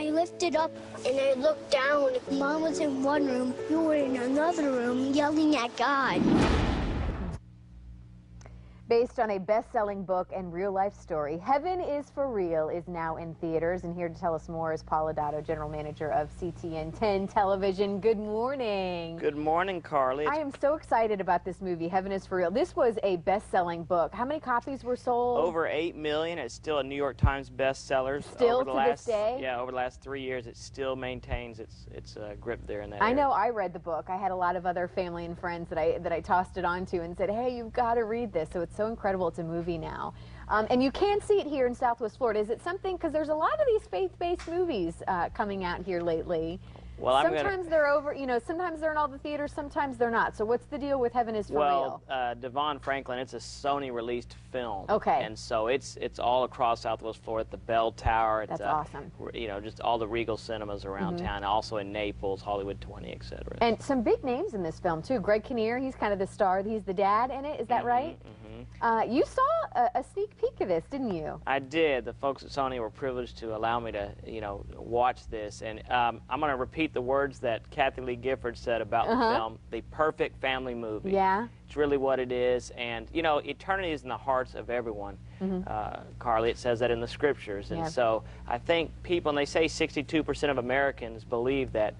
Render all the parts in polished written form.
I lifted up and I looked down. Mom was in one room, you were in another room yelling at God. Based on a best-selling book and real-life story, Heaven is for Real is now in theaters. And here to tell us more is Paul Lodato, General Manager of CTN 10 Television. Good morning. Good morning, Carly. I am so excited about this movie, Heaven is for Real. This was a best-selling book. How many copies were sold? Over 8 million. It's still a New York Times bestseller. Still to this day? Yeah, over the last 3 years, it still maintains its grip there in that I area. know I read the book. I had a lot of other family and friends that I tossed it on to and said, hey, you've got to read this. So it's so incredible. It's a movie now. And you can see it here in Southwest Florida. Is it something, because there's a lot of these faith-based movies coming out here lately. Well, sometimes they're over, sometimes they're in all the theaters, sometimes they're not. So what's the deal with Heaven is for Real? Well, Devon Franklin, it's a Sony-released film. Okay. And so it's all across Southwest Florida at the Bell Tower. That's awesome. Just all the Regal cinemas around town, also in Naples, Hollywood 20, etc. And some big names in this film, too. Greg Kinnear, he's kind of the star. He's the dad in it. Is that right? You saw a sneak peek of this, didn't you? I did. The folks at Sony were privileged to allow me to, watch this. And I'm going to repeat the words that Kathy Lee Gifford said about the film, the perfect family movie. Yeah. It's really what it is. And, eternity is in the hearts of everyone. Carly, it says that in the scriptures. And so I think people, and they say 62% of Americans believe that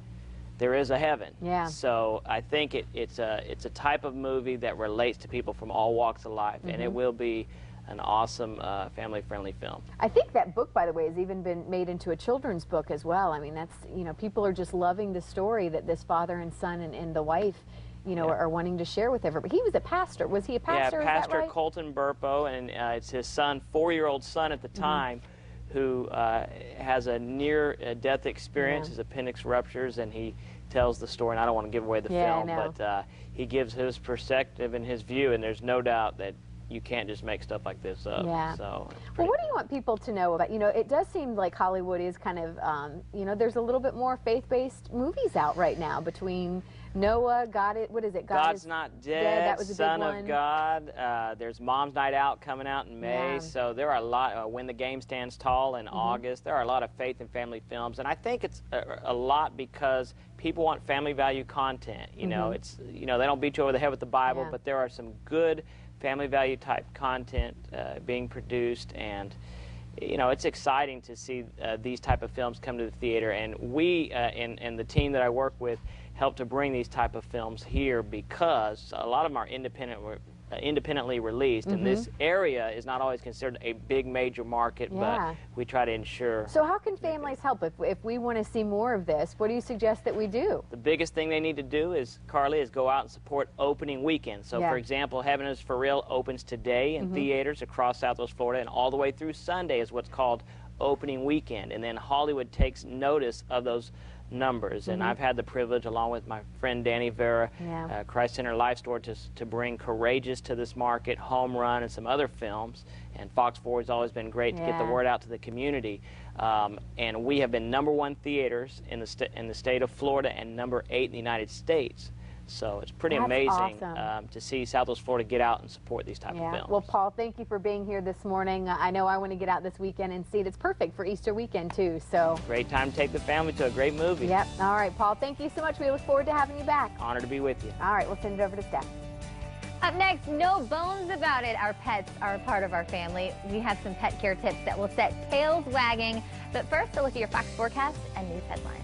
there is a heaven. Yeah. So I think it's a type of movie that relates to people from all walks of life, and it will be an awesome family-friendly film. I think that book, by the way, has even been made into a children's book as well. I mean, that's, people are just loving the story that this father and son and the wife, are wanting to share with everybody. He was a pastor. Was he a pastor? Yeah, Pastor right? Colton Burpo, and it's his son, 4-year-old son at the time, who has a near-death experience. His appendix ruptures, and he tells the story, and I don't want to give away the film, but he gives his perspective and his view, and there's no doubt that you can't just make stuff like this up. Yeah. So, well, what do you want people to know about, it does seem like Hollywood is kind of, there's a little bit more faith-based movies out right now between Noah, what is it? God's Not Dead, that was a Son big one. of God. There's Mom's Night Out coming out in May. So there are a lot, When the Game Stands Tall in August. There are a lot of faith and family films. And I think it's a lot because people want family value content. It's, they don't beat you over the head with the Bible, but there are some good family value type content being produced, and it's exciting to see these type of films come to the theater, and we and the team that I work with help to bring these type of films here because a lot of them are independently released, and this area is not always considered a big major market, but we try to ensure. So how can families help if we want to see more of this? What do you suggest that we do? The biggest thing they need to do is, Carly, is go out and support opening weekend. So for example, Heaven is for Real opens today in theaters across Southwest Florida, and all the way through Sunday is what's called opening weekend, and then Hollywood takes notice of those numbers, and I've had the privilege, along with my friend Danny Vera, Christ Center Life Store, to bring Courageous to this market, Home Run, and some other films. And Fox 4 has always been great to get the word out to the community. And we have been #1 theaters in the state of Florida and #8 in the United States. So it's pretty amazing to see Southwest Florida get out and support these type of films. Well, Paul, thank you for being here this morning. I know I want to get out this weekend and see it. It's perfect for Easter weekend, too. So great time to take the family to a great movie. Yep. All right, Paul, thank you so much. We look forward to having you back. Honored to be with you. All right, we'll send it over to Steph. Up next, no bones about it. Our pets are a part of our family. We have some pet care tips that will set tails wagging. But first, a look at your Fox forecast and news headlines.